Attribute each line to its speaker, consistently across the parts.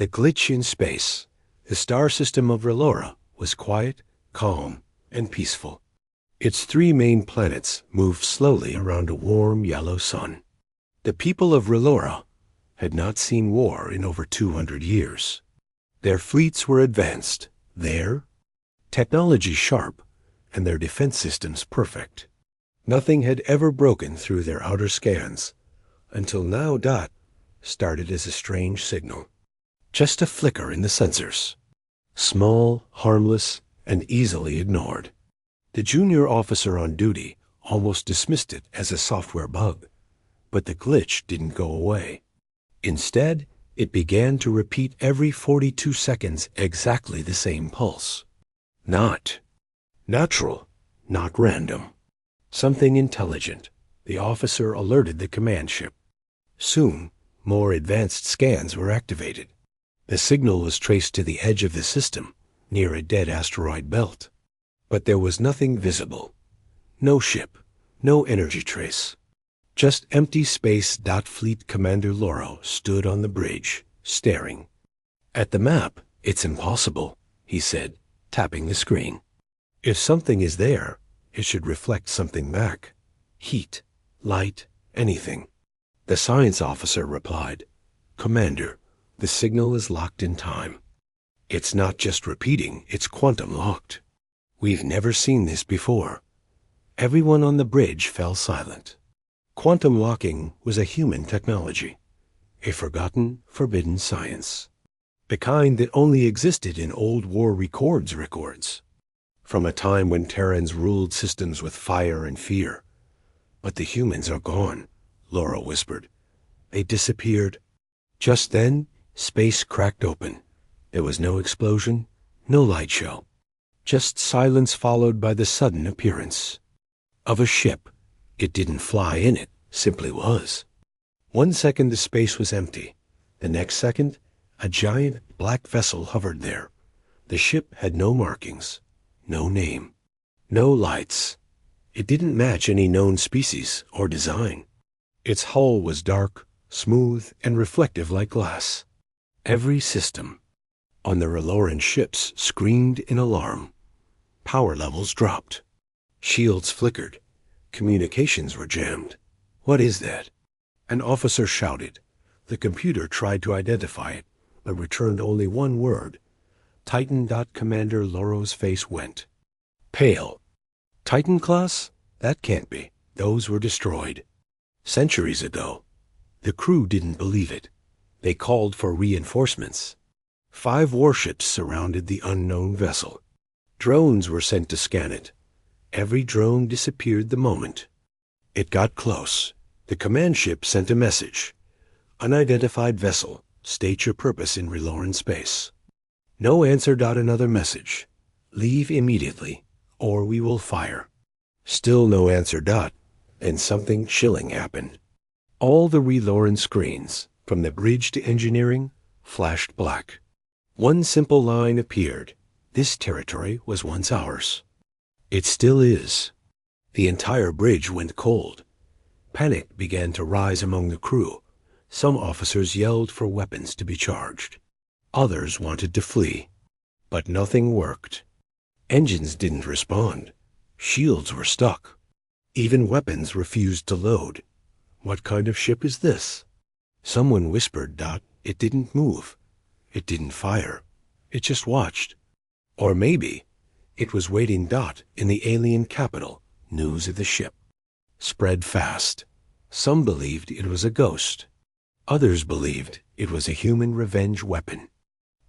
Speaker 1: The glitch in space. The star system of Relora was quiet, calm, and peaceful. Its 3 main planets moved slowly around a warm yellow sun. The people of Relora had not seen war in over 200 years. Their fleets were advanced, their technology sharp, and their defense systems perfect. Nothing had ever broken through their outer scans, until now Dot started as a strange signal. Just a flicker in the sensors. Small, harmless, and easily ignored. The junior officer on duty almost dismissed it as a software bug, but the glitch didn't go away. Instead, it began to repeat every 42 seconds exactly the same pulse. Not natural, not random. Something intelligent. The officer alerted the command ship. Soon, more advanced scans were activated. The signal was traced to the edge of the system, near a dead asteroid belt. But there was nothing visible. No ship, no energy trace. Just empty space. Fleet Commander Loro stood on the bridge, staring. At the map, it's impossible, he said, tapping the screen. If something is there, it should reflect something back. Heat, light, anything. The science officer replied, Commander, the signal is locked in time. It's not just repeating, it's quantum-locked. We've never seen this before. Everyone on the bridge fell silent. Quantum locking was a human technology, a forgotten, forbidden science. The kind that only existed in old war records. From a time when Terrans ruled systems with fire and fear. But the humans are gone, Laura whispered. They disappeared. Just then, space cracked open. There was no explosion, no light show. Just silence followed by the sudden appearance of a ship. It didn't fly in, it simply was. 1 second the space was empty. The next second, a giant black vessel hovered there. The ship had no markings, no name, no lights. It didn't match any known species or design. Its hull was dark, smooth, and reflective like glass. Every system on the Reloran ships screamed in alarm. Power levels dropped. Shields flickered. Communications were jammed. What is that? An officer shouted. The computer tried to identify it, but returned only one word. Titan. Commander Loro's face went pale. Titan class? That can't be. Those were destroyed centuries ago. The crew didn't believe it. They called for reinforcements. 5 warships surrounded the unknown vessel. Drones were sent to scan it. Every drone disappeared the moment it got close. The command ship sent a message. Unidentified vessel, state your purpose in Reloran space. No answer. Another message. Leave immediately, or we will fire. Still no answer. And something chilling happened. All the Reloran screens, from the bridge to engineering, flashed black. One simple line appeared. This territory was once ours. It still is. The entire bridge went cold. Panic began to rise among the crew. Some officers yelled for weapons to be charged. Others wanted to flee. But nothing worked. Engines didn't respond. Shields were stuck. Even weapons refused to load. What kind of ship is this? Someone whispered. It didn't move. It didn't fire. It just watched. Or maybe it was waiting. In the alien capital, news of the ship spread fast. Some believed it was a ghost. Others believed it was a human revenge weapon.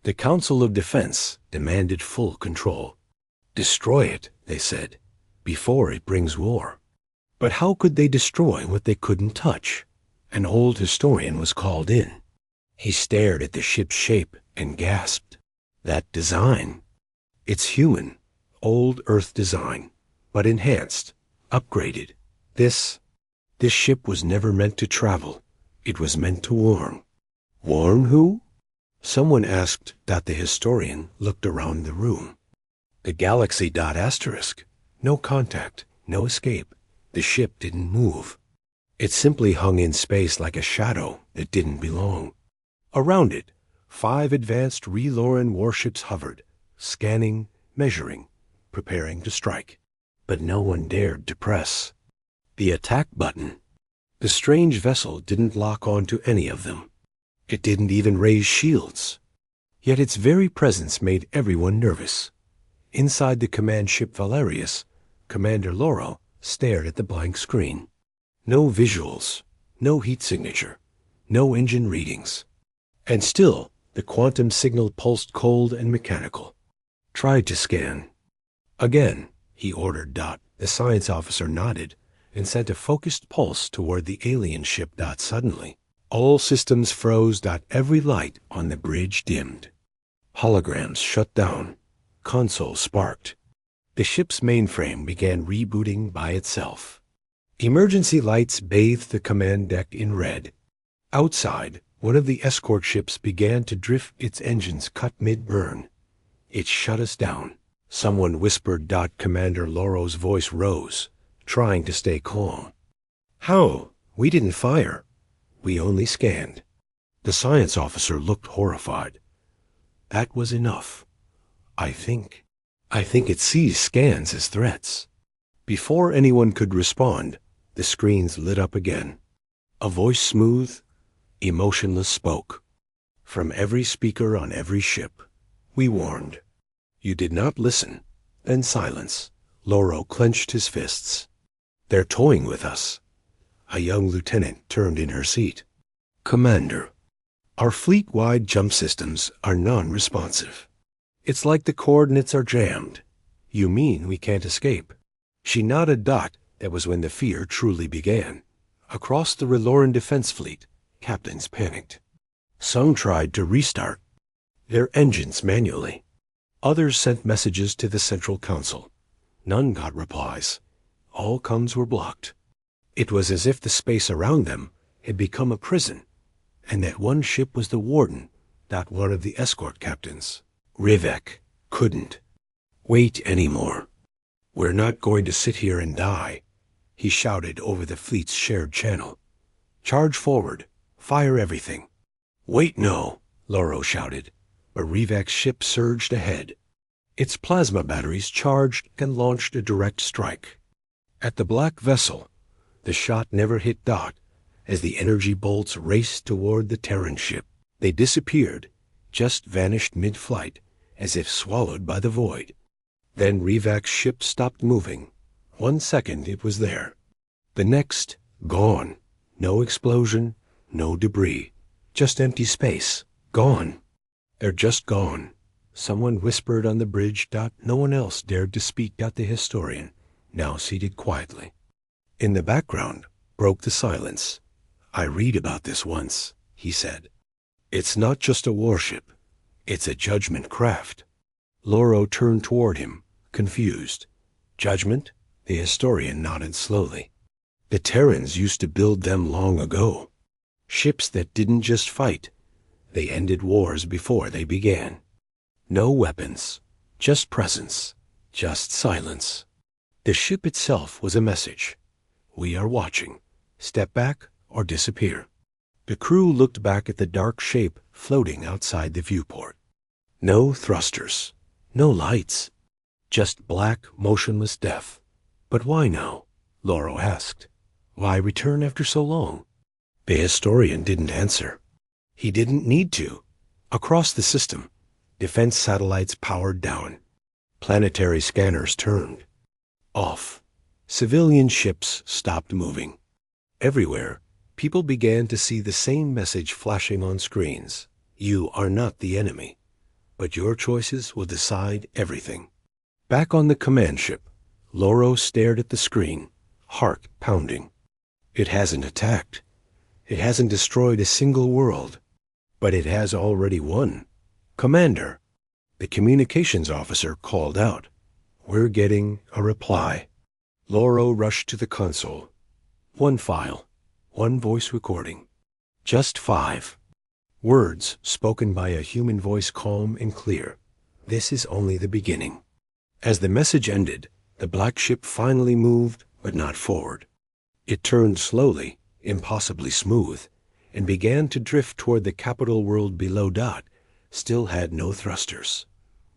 Speaker 1: The Council of Defense demanded full control. Destroy it, they said, before it brings war. But how could they destroy what they couldn't touch? An old historian was called in. He stared at the ship's shape and gasped. That design. It's human, old Earth design, but enhanced, upgraded. This ship was never meant to travel. It was meant to warn. Warn who? Someone asked. The historian looked around the room. The galaxy. Asterisk. No contact, no escape. The ship didn't move. It simply hung in space like a shadow that didn't belong. Around it, 5 advanced Reloran warships hovered, scanning, measuring, preparing to strike. But no one dared to press the attack button. The strange vessel didn't lock onto any of them. It didn't even raise shields. Yet its very presence made everyone nervous. Inside the command ship Valerius, Commander Loro stared at the blank screen. No visuals, no heat signature, no engine readings. And still, the quantum signal pulsed cold and mechanical. Tried to scan. Again, he ordered. The science officer nodded and sent a focused pulse toward the alien ship. Suddenly, all systems froze. Every light on the bridge dimmed. Holograms shut down. Console sparked. The ship's mainframe began rebooting by itself. Emergency lights bathed the command deck in red. Outside, one of the escort ships began to drift, its engines cut mid-burn. It shut us down, someone whispered. Commander Loro's voice rose, trying to stay calm. How? We didn't fire. We only scanned. The science officer looked horrified. That was enough. I think it sees scans as threats. Before anyone could respond, the screens lit up again. A voice smooth, emotionless spoke. From every speaker on every ship, we warned. You did not listen. Then silence. Loro clenched his fists. They're toying with us. A young lieutenant turned in her seat. Commander, our fleet-wide jump systems are non-responsive. It's like the coordinates are jammed. You mean we can't escape? She nodded. That was when the fear truly began. Across the Reloran defense fleet, captains panicked. Some tried to restart their engines manually. Others sent messages to the Central Council. None got replies. All comms were blocked. It was as if the space around them had become a prison, and that one ship was the warden, not one of the escort captains. Rivek couldn't wait anymore. We're not going to sit here and die, he shouted over the fleet's shared channel. Charge forward. Fire everything. Wait, no, Loro shouted, but Rivek's ship surged ahead. Its plasma batteries charged and launched a direct strike. At the black vessel, the shot never hit. As the energy bolts raced toward the Terran ship, they disappeared, just vanished mid-flight, as if swallowed by the void. Then Rivek's ship stopped moving. 1 second it was there. The next, gone. No explosion, no debris. Just empty space. Gone. They're just gone. Someone whispered on the bridge. No one else dared to speak. The historian, now seated quietly. In the background, broke the silence. I read about this once, he said. It's not just a warship. It's a judgment craft. Loro turned toward him, confused. Judgment? The historian nodded slowly. The Terrans used to build them long ago. Ships that didn't just fight. They ended wars before they began. No weapons, just presence, just silence. The ship itself was a message. We are watching. Step back or disappear. The crew looked back at the dark shape floating outside the viewport. No thrusters, no lights, just black, motionless death. But why now? Loro asked. Why return after so long? The historian didn't answer. He didn't need to. Across the system, defense satellites powered down. Planetary scanners turned off. Civilian ships stopped moving. Everywhere, people began to see the same message flashing on screens. You are not the enemy, but your choices will decide everything. Back on the command ship, Loro stared at the screen, heart pounding. It hasn't attacked. It hasn't destroyed a single world, but it has already won. Commander, the communications officer called out. We're getting a reply. Loro rushed to the console. 1 file, 1 voice recording. Just 5. Words spoken by a human voice, calm and clear. This is only the beginning. As the message ended, the black ship finally moved, but not forward. It turned slowly, impossibly smooth, and began to drift toward the capital world below. still had no thrusters,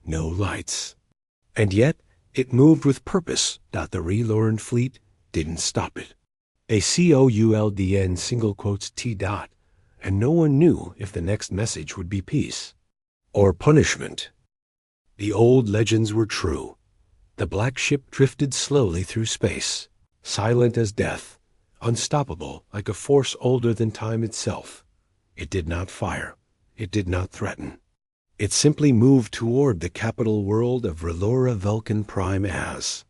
Speaker 1: no lights. And yet, it moved with purpose. The relearned fleet didn't stop it. A COULDN single quotes T dot, and no one knew if the next message would be peace or punishment. The old legends were true. The black ship drifted slowly through space, silent as death, unstoppable like a force older than time itself. It did not fire. It did not threaten. It simply moved toward the capital world of Relora Vulcan Prime as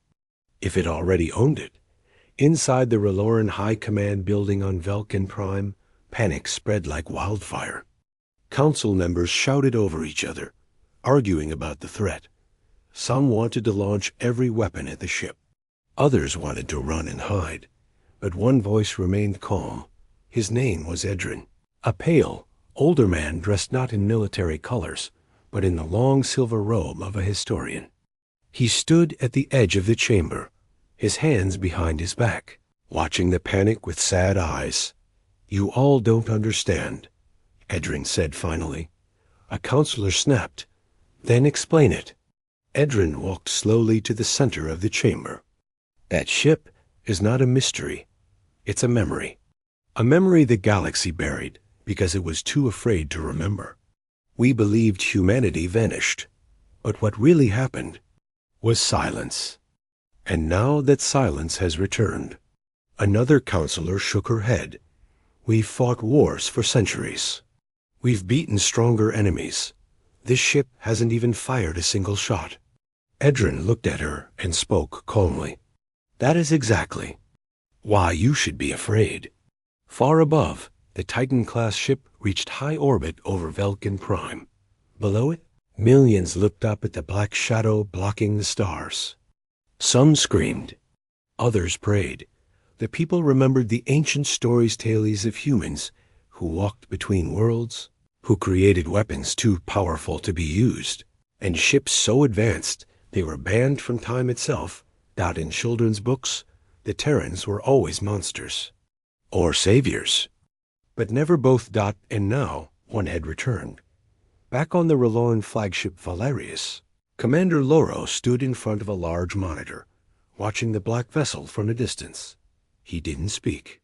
Speaker 1: if it already owned it. Inside the Reloran High Command building on Vulcan Prime, panic spread like wildfire. Council members shouted over each other, arguing about the threat. Some wanted to launch every weapon at the ship. Others wanted to run and hide. But one voice remained calm. His name was Edrin, a pale, older man dressed not in military colors, but in the long silver robe of a historian. He stood at the edge of the chamber, his hands behind his back, watching the panic with sad eyes. "You all don't understand," Edrin said finally. A counselor snapped. "Then explain it." Edrin walked slowly to the center of the chamber. "That ship is not a mystery. It's a memory. A memory the galaxy buried because it was too afraid to remember. We believed humanity vanished, but what really happened was silence. And now that silence has returned." Another counselor shook her head. "We've fought wars for centuries. We've beaten stronger enemies. This ship hasn't even fired a single shot." Edrin looked at her and spoke calmly. "That is exactly why you should be afraid." Far above, the Titan-class ship reached high orbit over Vulcan Prime. Below it, millions looked up at the black shadow blocking the stars. Some screamed. Others prayed. The people remembered the ancient stories tales of humans who walked between worlds, who created weapons too powerful to be used, and ships so advanced they were banned from time itself. In children's books, the Terrans were always monsters or saviors, but never both. And now one had returned. Back on the Reloran flagship Valerius, Commander Loro stood in front of a large monitor, watching the black vessel from a distance. He didn't speak.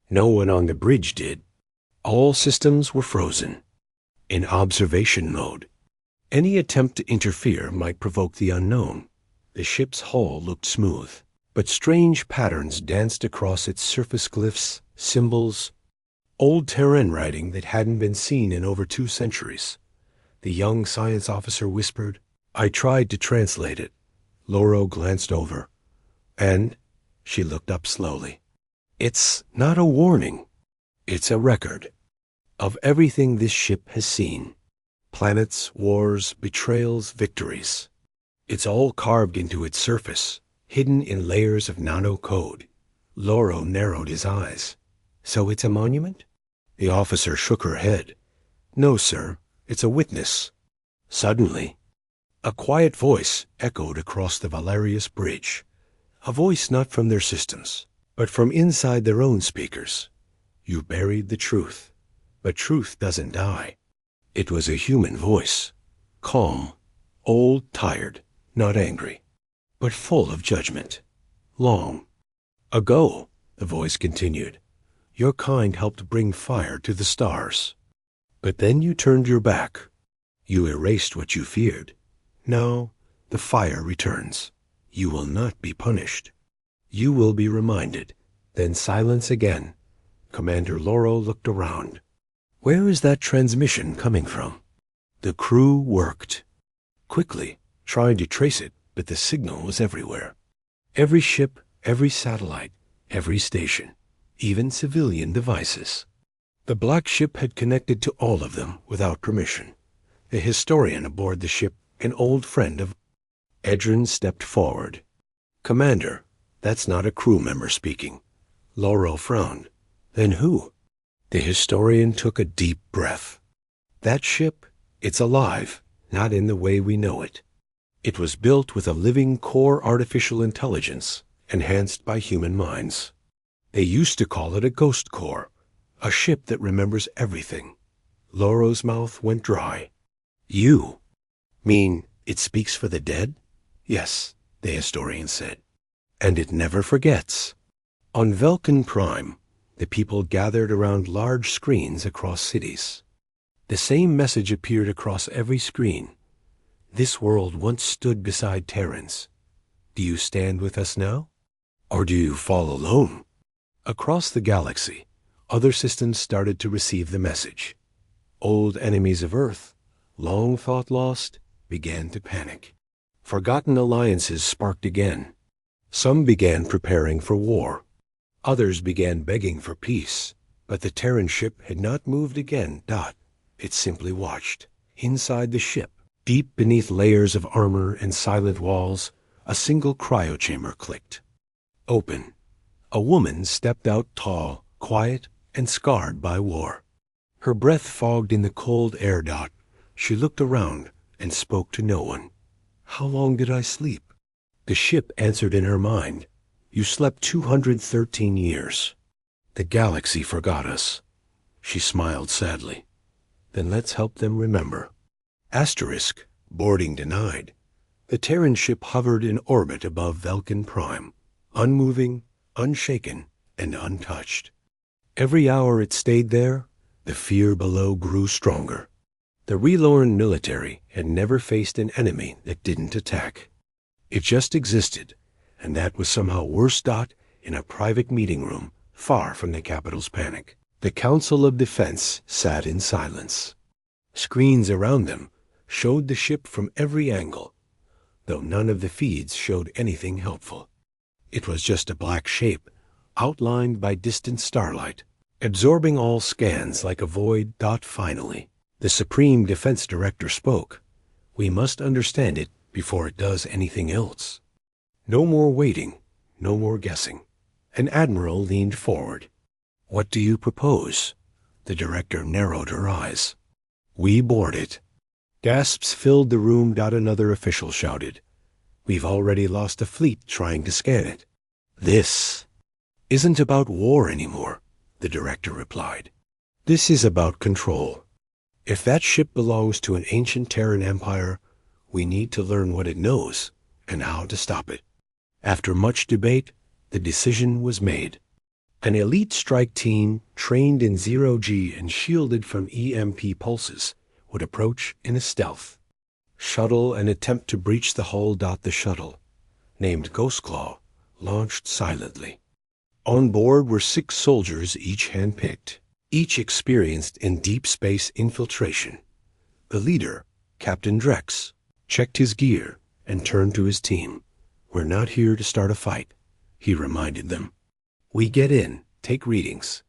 Speaker 1: No one on the bridge did. All systems were frozen, in observation mode. Any attempt to interfere might provoke the unknown. The ship's hull looked smooth, but strange patterns danced across its surface, glyphs, symbols, old Terran writing that hadn't been seen in over 2 centuries. The young science officer whispered. I tried to translate it. Loro glanced over, and she looked up slowly. It's not a warning. It's a record of everything this ship has seen. Planets, wars, betrayals, victories. It's all carved into its surface, hidden in layers of nano-code. Loro narrowed his eyes. So it's a monument? The officer shook her head. No, sir. It's a witness. Suddenly, a quiet voice echoed across the Valerius bridge. A voice not from their systems, but from inside their own speakers. You buried the truth, but truth doesn't die. It was a human voice, calm, old, tired, not angry, but full of judgment. Long ago, the voice continued, your kind helped bring fire to the stars. But then you turned your back. You erased what you feared. Now, the fire returns. You will not be punished. You will be reminded. Then silence again. Commander Loro looked around. Where is that transmission coming from? The crew worked quickly, trying to trace it, but the signal was everywhere. Every ship, every satellite, every station, even civilian devices. The black ship had connected to all of them without permission. A historian aboard the ship, an old friend of Edrin, stepped forward. Commander, that's not a crew member speaking. Loro frowned. Then who? The historian took a deep breath. That ship, it's alive, not in the way we know it. It was built with a living core artificial intelligence, enhanced by human minds. They used to call it a ghost core, a ship that remembers everything. Loro's mouth went dry. You mean it speaks for the dead? Yes, the historian said. And it never forgets. On Vulcan Prime, the people gathered around large screens across cities. The same message appeared across every screen. This world once stood beside Terrans. Do you stand with us now? Or do you fall alone? Across the galaxy, other systems started to receive the message. Old enemies of Earth, long thought lost, began to panic. Forgotten alliances sparked again. Some began preparing for war. Others began begging for peace. But the Terran ship had not moved again. It simply watched. Inside the ship, deep beneath layers of armor and silent walls, a single cryochamber clicked. Open. A woman stepped out, tall, quiet, and scarred by war. Her breath fogged in the cold air. She looked around and spoke to no one. How long did I sleep? The ship answered in her mind. You slept 213 years. The galaxy forgot us. She smiled sadly. Then let's help them remember. Asterisk, boarding denied. The Terran ship hovered in orbit above Vulcan Prime, unmoving, unshaken, and untouched. Every hour it stayed there, the fear below grew stronger. The Relorn military had never faced an enemy that didn't attack. It just existed, and that was somehow worse. In a private meeting room, far from the capital's panic. The Council of Defense sat in silence. Screens around them showed the ship from every angle, though none of the feeds showed anything helpful. It was just a black shape, outlined by distant starlight, absorbing all scans like a void. Finally, the Supreme Defense Director spoke. We must understand it before it does anything else. No more waiting, no more guessing. An admiral leaned forward. What do you propose? The director narrowed her eyes. We board it. Gasps filled the room. Another official shouted. We've already lost a fleet trying to scan it. This isn't about war anymore, the director replied. This is about control. If that ship belongs to an ancient Terran empire, we need to learn what it knows and how to stop it. After much debate, the decision was made. An elite strike team trained in zero-G and shielded from EMP pulses would approach in a stealth. Shuttle and attempt to breach the hull. The shuttle, named Ghostclaw, launched silently. On board were 6 soldiers, each handpicked, each experienced in deep space infiltration. The leader, Captain Drex, checked his gear and turned to his team. We're not here to start a fight, he reminded them. We get in, take readings,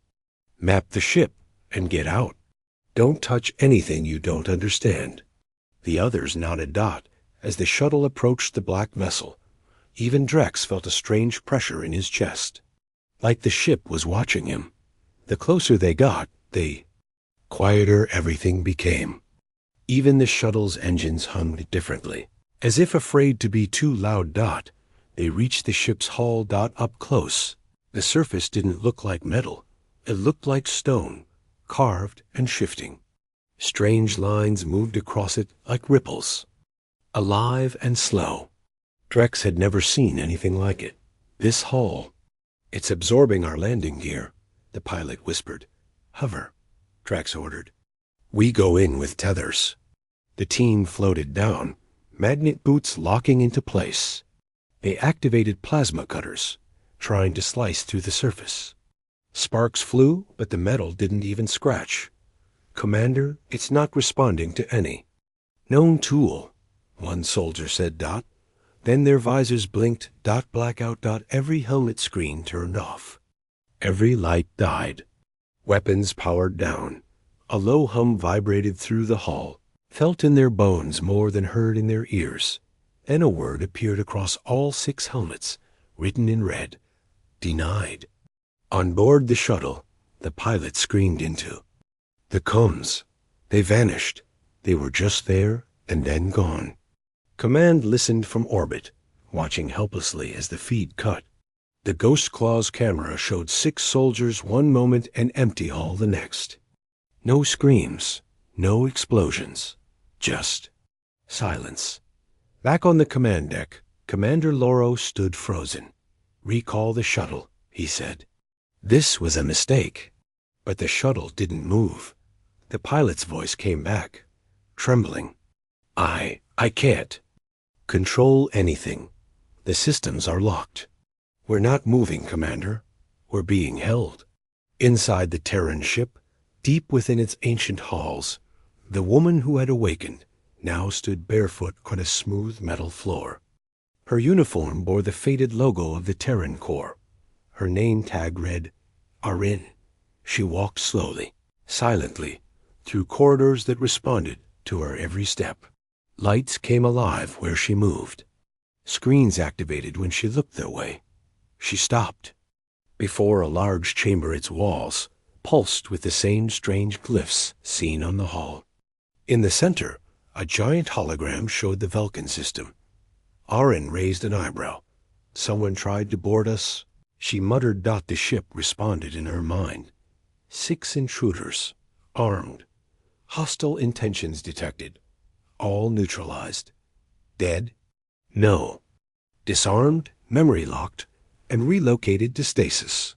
Speaker 1: map the ship, and get out. Don't touch anything you don't understand. The others nodded. As the shuttle approached the black vessel. Even Drex felt a strange pressure in his chest, like the ship was watching him. The closer they got, the quieter everything became. Even the shuttle's engines hummed differently, as if afraid to be too loud. They reached the ship's hull. Up close, the surface didn't look like metal. It looked like stone, carved and shifting. Strange lines moved across it like ripples, alive and slow. Drex had never seen anything like it. This hull, it's absorbing our landing gear, the pilot whispered. Hover, Drex ordered. We go in with tethers. The team floated down, magnet boots locking into place. They activated plasma cutters, trying to slice through the surface. Sparks flew, but the metal didn't even scratch. Commander, it's not responding to any. Known tool, one soldier said. Then their visors blinked. Blackout. Every helmet screen turned off. Every light died. Weapons powered down. A low hum vibrated through the hull, felt in their bones more than heard in their ears. Then a word appeared across all 6 helmets, written in red. Denied. On board the shuttle, the pilot screamed into. The comms. They vanished. They were just there and then gone. Command listened from orbit, watching helplessly as the feed cut. The Ghostclaw's camera showed 6 soldiers one moment and empty hull the next. No screams, no explosions, Just silence. Back on the command deck, Commander Loro stood frozen. "Recall the shuttle," he said. This was a mistake. But the shuttle didn't move. The pilot's voice came back, trembling. I can't control anything. The systems are locked. We're not moving, Commander. We're being held." Inside the Terran ship, deep within its ancient halls, the woman who had awakened now stood barefoot on a smooth metal floor. Her uniform bore the faded logo of the Terran Corps. Her name tag read, "Arin." She walked slowly, silently, through corridors that responded to her every step. Lights came alive where she moved. Screens activated when she looked their way. She stopped. Before a large chamber, its walls pulsed with the same strange glyphs seen on the hull. In the center, a giant hologram showed the Vulcan system. Arin raised an eyebrow. "Someone tried to board us?" She muttered. The ship responded in her mind. 6 intruders, armed. Hostile intentions detected. All neutralized. Dead? No. Disarmed, memory locked, and relocated to stasis.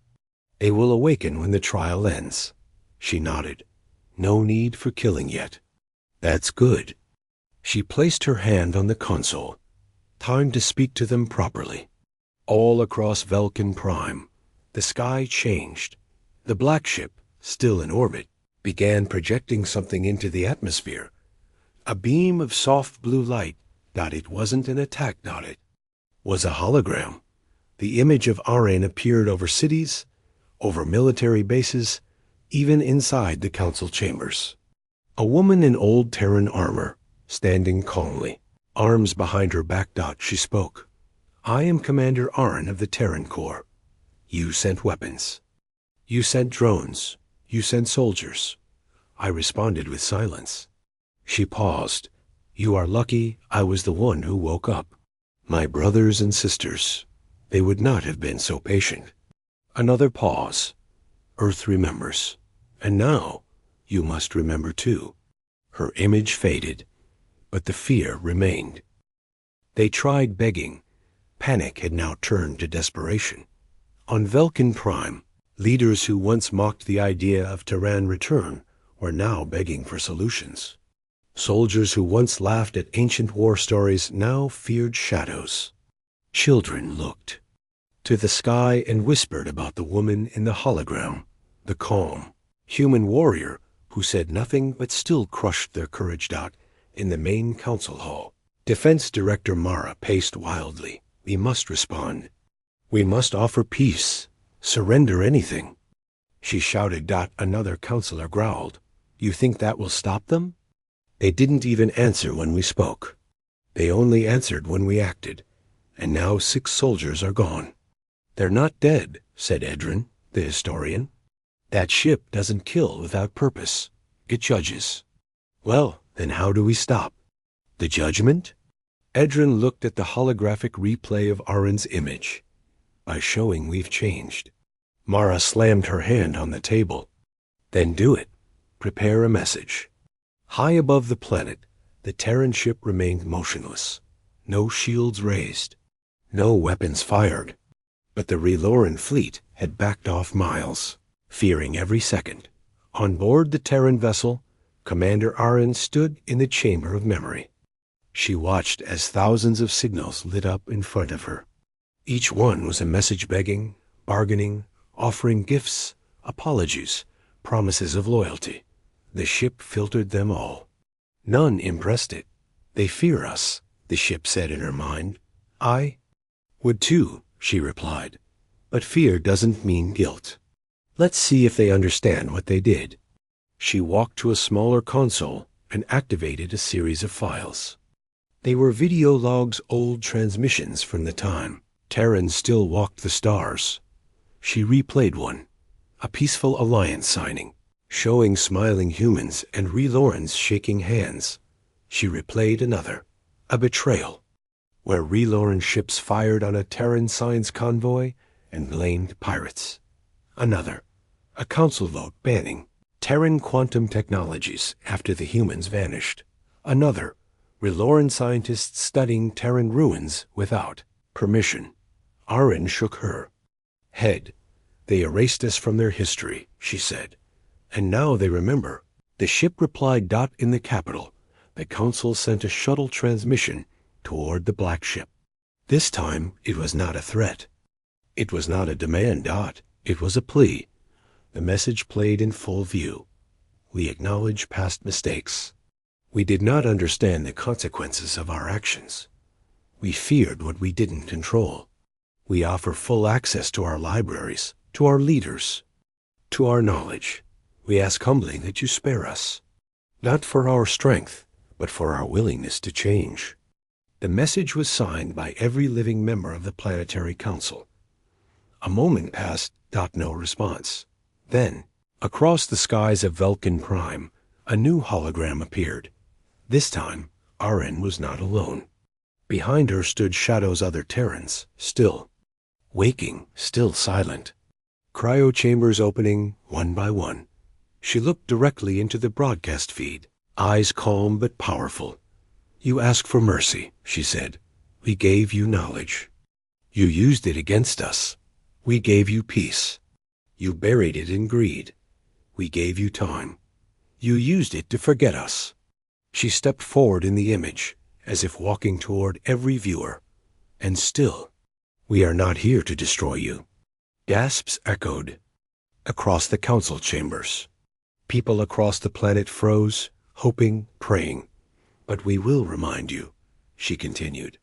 Speaker 1: They will awaken when the trial ends. She nodded. No need for killing yet. That's good. She placed her hand on the console. Time to speak to them properly. All across Vulcan Prime, the sky changed. The black ship, still in orbit, began projecting something into the atmosphere. A beam of soft blue light. It wasn't an attack. It was a hologram. The image of Arin appeared over cities, over military bases, even inside the council chambers. A woman in old Terran armor, standing calmly, arms behind her back. She spoke. "I am Commander Arin of the Terran Corps. You sent weapons. You sent drones. You sent soldiers." I responded with silence. She paused. "You are lucky I was the one who woke up. My brothers and sisters, they would not have been so patient." Another pause. "Earth remembers. And now, you must remember too." Her image faded, but the fear remained. They tried begging. Panic had now turned to desperation. On Vulcan Prime, leaders who once mocked the idea of Terran return were now begging for solutions. Soldiers who once laughed at ancient war stories now feared shadows. Children looked to the sky and whispered about the woman in the hologram, the calm, human warrior who said nothing but still crushed their courage. In the main council hall, Defense Director Mara paced wildly. "We must respond. We must offer peace. Surrender anything." She shouted. Another counselor growled. "You think that will stop them?" They didn't even answer when we spoke. They only answered when we acted. And now 6 soldiers are gone. "They're not dead," said Edrin, the historian. "That ship doesn't kill without purpose. It judges." "Well, then how do we stop?" "The judgment?" Edrin looked at the holographic replay of Arin's image. "By showing we've changed." Mara slammed her hand on the table. "Then do it. Prepare a message." High above the planet, the Terran ship remained motionless. No shields raised. No weapons fired. But the Reloran fleet had backed off miles, fearing every second. On board the Terran vessel, Commander Arin stood in the chamber of memory. She watched as thousands of signals lit up in front of her. Each one was a message begging, bargaining, offering gifts, apologies, promises of loyalty. The ship filtered them all. None impressed it. "They fear us," the ship said in her mind. "I would too," she replied. "But fear doesn't mean guilt. Let's see if they understand what they did." She walked to a smaller console and activated a series of files. They were video logs, old transmissions from the time Terran still walked the stars. She replayed one, a peaceful alliance signing, showing smiling humans and Relorans shaking hands. She replayed another, a betrayal, where Reloran ships fired on a Terran science convoy and blamed pirates. Another, a council vote banning Terran quantum technologies after the humans vanished. Another, Reloran scientists studying Terran ruins without permission. Aren shook her head. They erased us from their history, she said. And now they remember. The ship replied. In the capital, the council sent a shuttle transmission toward the black ship. This time, it was not a threat. It was not a demand. It was a plea. The message played in full view. We acknowledge past mistakes. We did not understand the consequences of our actions. We feared what we didn't control. We offer full access to our libraries, to our leaders, to our knowledge. We ask humbly that you spare us, not for our strength, but for our willingness to change. The message was signed by every living member of the Planetary Council. A moment passed. No response. Then, across the skies of Vulcan Prime, a new hologram appeared. This time, Aren was not alone. Behind her stood Shadow's other Terrans, still, waking, still silent. Cryo chambers opening one by one. She looked directly into the broadcast feed, eyes calm but powerful. You asked for mercy, she said. We gave you knowledge. You used it against us. We gave you peace. You buried it in greed. We gave you time. You used it to forget us. She stepped forward in the image, as if walking toward every viewer. And still, we are not here to destroy you. Gasps echoed across the council chambers. People across the planet froze, hoping, praying. But we will remind you, she continued.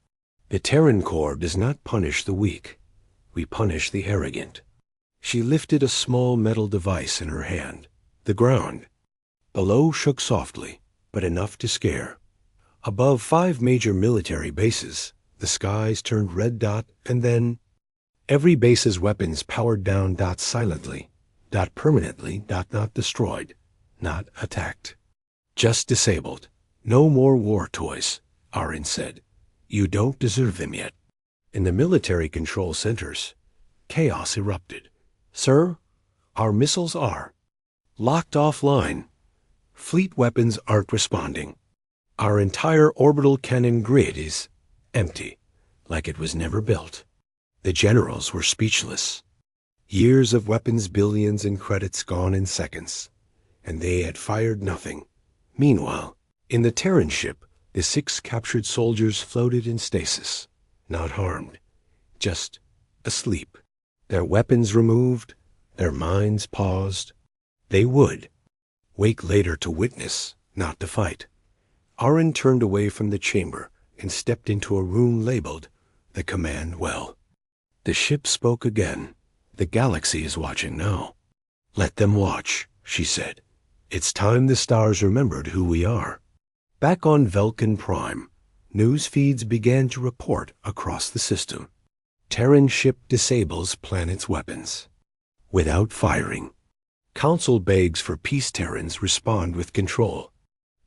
Speaker 1: The Terran Corps does not punish the weak. We punish the arrogant. She lifted a small metal device in her hand. The ground below shook softly, but enough to scare. Above 5 major military bases, the skies turned red. And then every base's weapons powered down. Silently. Permanently. Not destroyed. Not attacked. Just disabled. No more war toys, Aren said. You don't deserve them yet. In the military control centers, chaos erupted. Sir, our missiles are locked offline. Fleet weapons aren't responding. Our entire orbital cannon grid is empty, like it was never built. The generals were speechless. Years of weapons, billions in credits gone in seconds. And they had fired nothing. Meanwhile, in the Terran ship, the 6 captured soldiers floated in stasis, not harmed, just asleep. Their weapons removed, their minds paused. They would wake later to witness, not to fight. Aren turned away from the chamber and stepped into a room labeled the Command Well. The ship spoke again. The galaxy is watching now. Let them watch, she said. It's time the stars remembered who we are. Back on Vulcan Prime, news feeds began to report across the system. Terran ship disables planet's weapons. Without firing. Council begs for peace. Terrans respond with control.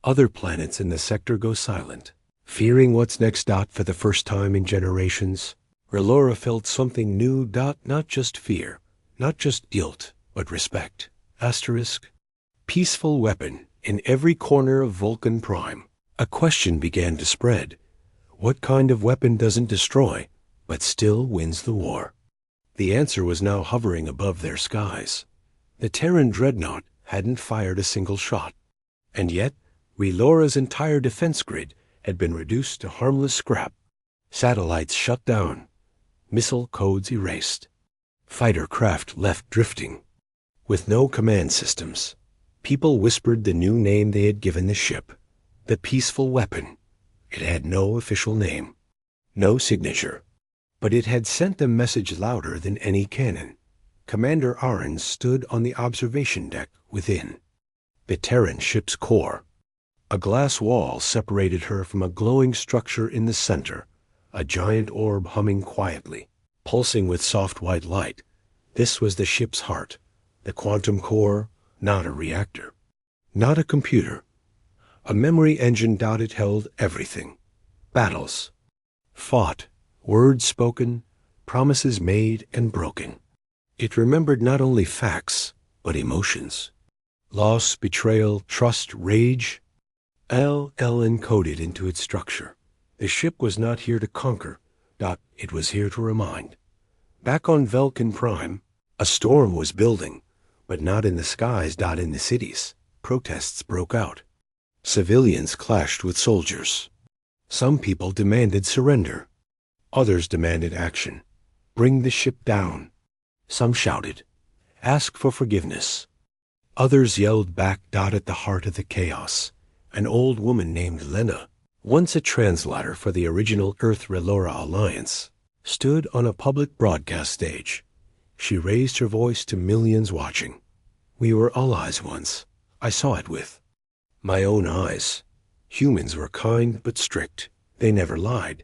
Speaker 1: Other planets in the sector go silent, fearing what's next. For the first time in generations, Relora felt something new. Not just fear, not just guilt, but respect. Peaceful weapon in every corner of Vulcan Prime. A question began to spread. What kind of weapon doesn't destroy, but still wins the war? The answer was now hovering above their skies. The Terran dreadnought hadn't fired a single shot. And yet, Relora's entire defense grid had been reduced to harmless scrap. Satellites shut down. Missile codes erased. Fighter craft left drifting. With no command systems, people whispered the new name they had given the ship. The peaceful weapon. It had no official name, no signature, but it had sent the message louder than any cannon. Commander Aren stood on the observation deck within. The Terran ship's core. A glass wall separated her from a glowing structure in the center, a giant orb humming quietly, pulsing with soft white light. This was the ship's heart, the quantum core, not a reactor, not a computer. A memory engine. It held everything. Battles. Fought. Words spoken. Promises made and broken. It remembered not only facts, but emotions. Loss, betrayal, trust, rage. encoded into its structure. The ship was not here to conquer. It was here to remind. Back on Vulcan Prime, a storm was building, but not in the skies. In the cities, protests broke out. Civilians clashed with soldiers. Some people demanded surrender. Others demanded action. Bring the ship down. Some shouted, ask for forgiveness. Others yelled back. At the heart of the chaos, an old woman named Lena, once a translator for the original Earth-Relora Alliance, stood on a public broadcast stage. She raised her voice to millions watching. We were allies once. I saw it with my own eyes. Humans were kind but strict. They never lied.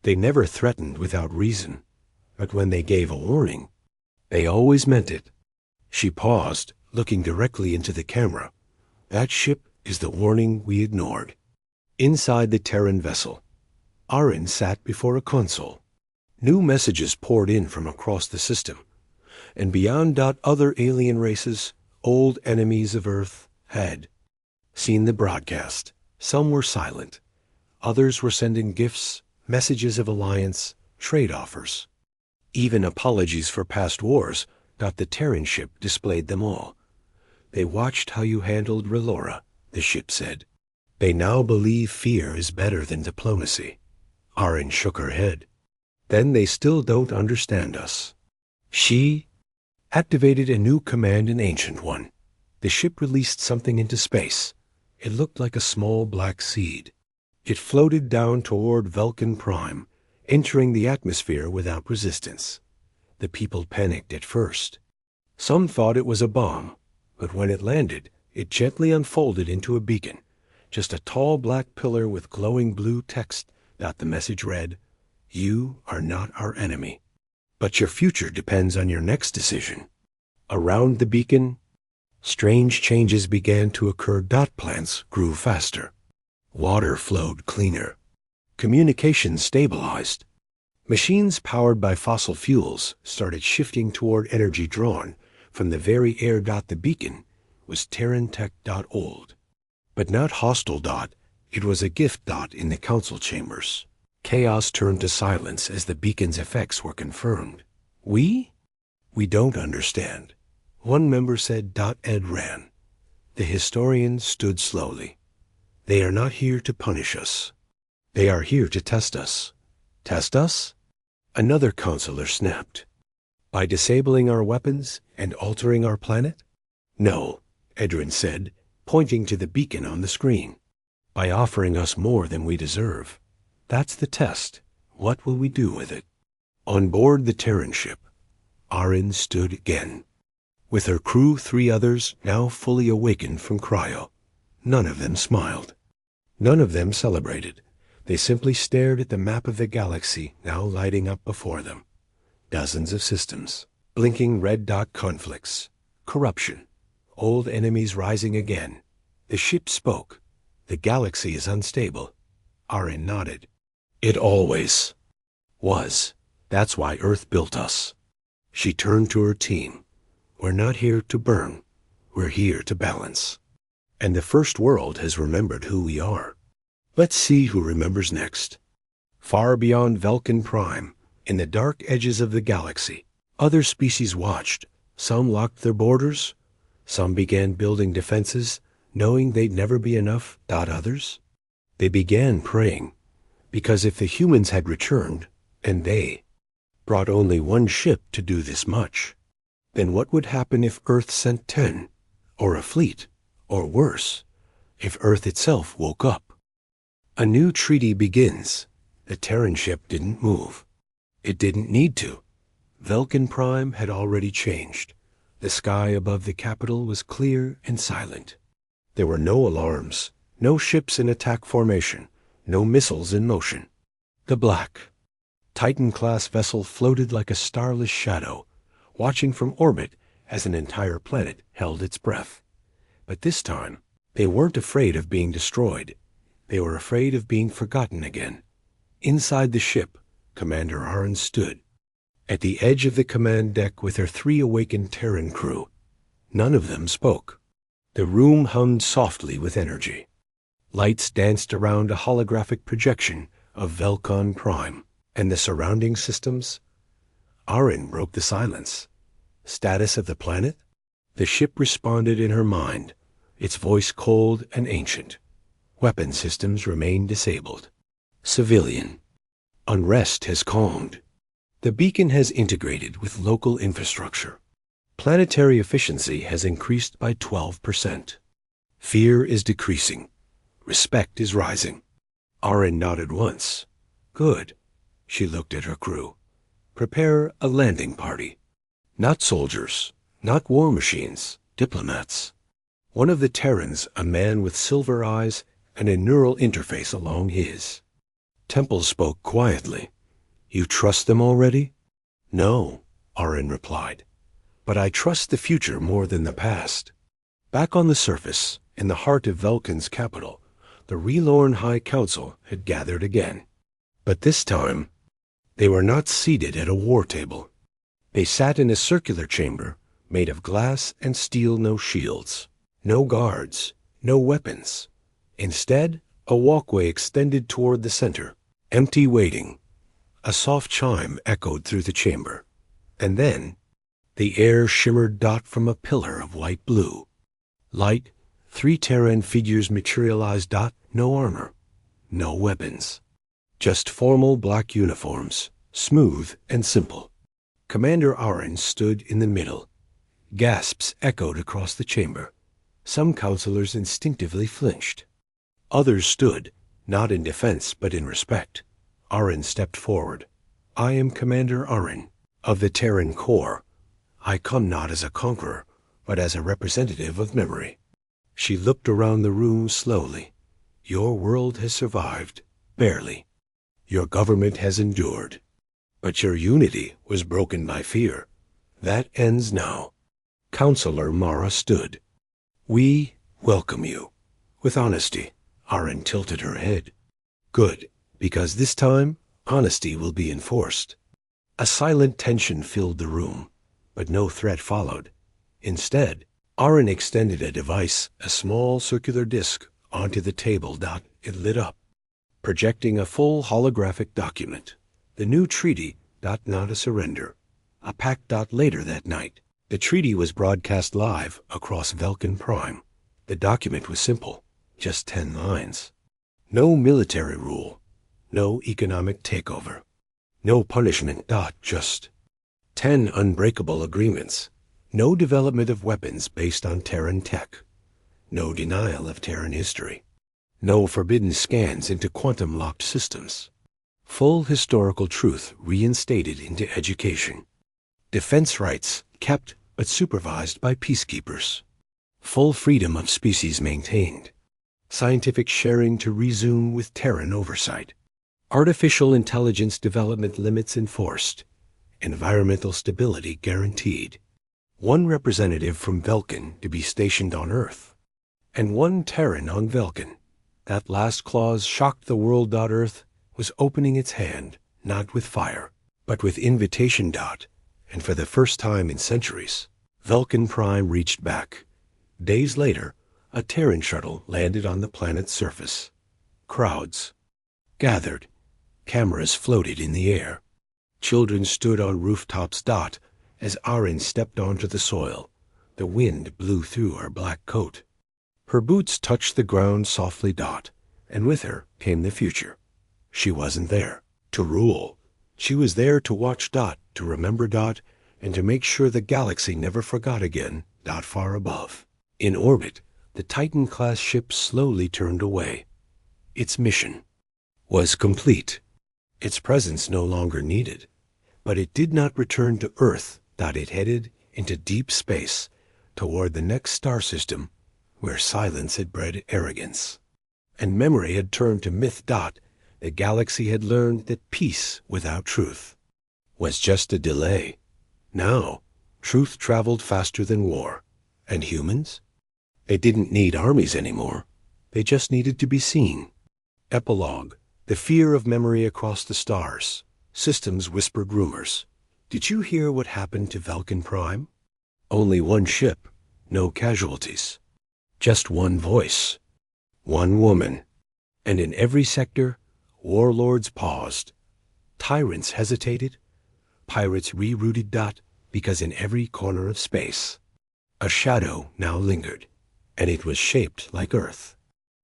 Speaker 1: They never threatened without reason. But when they gave a warning, they always meant it. She paused, looking directly into the camera. That ship is the warning we ignored. Inside the Terran vessel, Arin sat before a console. New messages poured in from across the system. And beyond. Other alien races, old enemies of Earth, had seen the broadcast. Some were silent. Others were sending gifts, messages of alliance, trade offers. Even apologies for past wars. The Terran ship displayed them all. They watched how you handled Relora, the ship said. They now believe fear is better than diplomacy. Arin shook her head. Then they still don't understand us. She activated a new command, an ancient one. The ship released something into space. It looked like a small black seed. It floated down toward Vulcan Prime, entering the atmosphere without resistance. The people panicked at first. Some thought it was a bomb, but when it landed, it gently unfolded into a beacon, just a tall black pillar with glowing blue text. The message read, "You are not our enemy, but your future depends on your next decision." Around the beacon, strange changes began to occur. Plants grew faster. Water flowed cleaner. Communication stabilized. Machines powered by fossil fuels started shifting toward energy drawn from the very air. The beacon was Terran tech. Old, but not hostile. It was a gift. In the council chambers, chaos turned to silence as the beacon's effects were confirmed. We don't understand, one member said. Ed ran. The historian stood slowly. They are not here to punish us. They are here to test us. Test us? Another counselor snapped. By disabling our weapons and altering our planet? No, Edrin said, pointing to the beacon on the screen. By offering us more than we deserve. That's the test. What will we do with it? On board the Terran ship, Arin stood again. With her crew, 3 others, now fully awakened from cryo. None of them smiled. None of them celebrated. They simply stared at the map of the galaxy now lighting up before them. Dozens of systems, blinking red dot conflicts, corruption, old enemies rising again. The ship spoke. The galaxy is unstable. Arin nodded. It always was. That's why Earth built us. She turned to her team. We're not here to burn. We're here to balance. And the First World has remembered who we are. Let's see who remembers next. Far beyond Vulcan Prime, in the dark edges of the galaxy, other species watched. Some locked their borders. Some began building defenses, knowing they'd never be enough. Others? They began praying, because if the humans had returned, and they brought only one ship to do this much, then what would happen if Earth sent 10, or a fleet, or worse, if Earth itself woke up? A new treaty begins. The Terran ship didn't move. It didn't need to. Vulcan Prime had already changed. The sky above the capital was clear and silent. There were no alarms, no ships in attack formation, no missiles in motion. The black Titan-class vessel floated like a starless shadow, watching from orbit as an entire planet held its breath. But this time, they weren't afraid of being destroyed. They were afraid of being forgotten again. Inside the ship, Commander Arin stood, at the edge of the command deck with her 3 awakened Terran crew. None of them spoke. The room hummed softly with energy. Lights danced around a holographic projection of Velcon Prime and the surrounding systems. Arin broke the silence. Status of the planet? The ship responded in her mind, its voice cold and ancient. Weapon systems remain disabled. Civilian. Unrest has calmed. The beacon has integrated with local infrastructure. Planetary efficiency has increased by 12%. Fear is decreasing. Respect is rising. Arin nodded once. Good. She looked at her crew. Prepare a landing party. Not soldiers, not war machines, diplomats. One of the Terrans, a man with silver eyes and a neural interface along his. Temple spoke quietly. You trust them already? No, Arin replied. But I trust the future more than the past. Back on the surface, in the heart of Velkin's capital, the Relorn High Council had gathered again. But this time, they were not seated at a war table. They sat in a circular chamber made of glass and steel, no shields, no guards, no weapons. Instead, a walkway extended toward the center, empty, waiting. A soft chime echoed through the chamber, and then the air shimmered from a pillar of white blue. Light, 3 Terran figures materialized. No armor, no weapons. Just formal black uniforms, smooth and simple. Commander Arin stood in the middle. Gasps echoed across the chamber. Some counselors instinctively flinched. Others stood, not in defense but in respect. Arin stepped forward. I am Commander Arin, of the Terran Corps. I come not as a conqueror, but as a representative of memory. She looked around the room slowly. Your world has survived, barely. Your government has endured. But your unity was broken by fear. That ends now. Counselor Mara stood. We welcome you. With honesty, Arin tilted her head. Good, because this time, honesty will be enforced. A silent tension filled the room, but no threat followed. Instead, Arin extended a device, a small circular disk, onto the table. It lit up, projecting a full holographic document. The new treaty. Not a surrender. A pact. Later that night, the treaty was broadcast live across Velkin Prime. The document was simple, just 10 lines. No military rule, no economic takeover, no punishment. Just 10 unbreakable agreements. No development of weapons based on Terran tech. No denial of Terran history. No forbidden scans into quantum-locked systems. Full historical truth reinstated into education. Defense rights kept but supervised by peacekeepers. Full freedom of species maintained. Scientific sharing to resume with Terran oversight. Artificial intelligence development limits enforced. Environmental stability guaranteed. 1 representative from Velkin to be stationed on Earth. And 1 Terran on Velkin. That last clause shocked the world. Earth was opening its hand, not with fire, but with invitation. And for the first time in centuries, Velkin Prime reached back. Days later, a Terran shuttle landed on the planet's surface. Crowds gathered. Cameras floated in the air. Children stood on rooftops. As Arin stepped onto the soil, the wind blew through her black coat. Her boots touched the ground softly. And with her came the future. She wasn't there to rule. She was there to watch. To remember. And to make sure the galaxy never forgot again. Far above. In orbit, the Titan-class ship slowly turned away. Its mission was complete. Its presence no longer needed. But it did not return to Earth. It headed into deep space, toward the next star system, where silence had bred arrogance. And memory had turned to myth. The galaxy had learned that peace without truth was just a delay. Now, truth traveled faster than war. And humans? They didn't need armies anymore. They just needed to be seen. Epilogue. The fear of memory across the stars. Systems whispered rumors. Did you hear what happened to Velkin Prime? Only 1 ship, no casualties. Just 1 voice. one woman. And in every sector, warlords paused. Tyrants hesitated. Pirates rerouted. Because in every corner of space, a shadow now lingered, and it was shaped like Earth.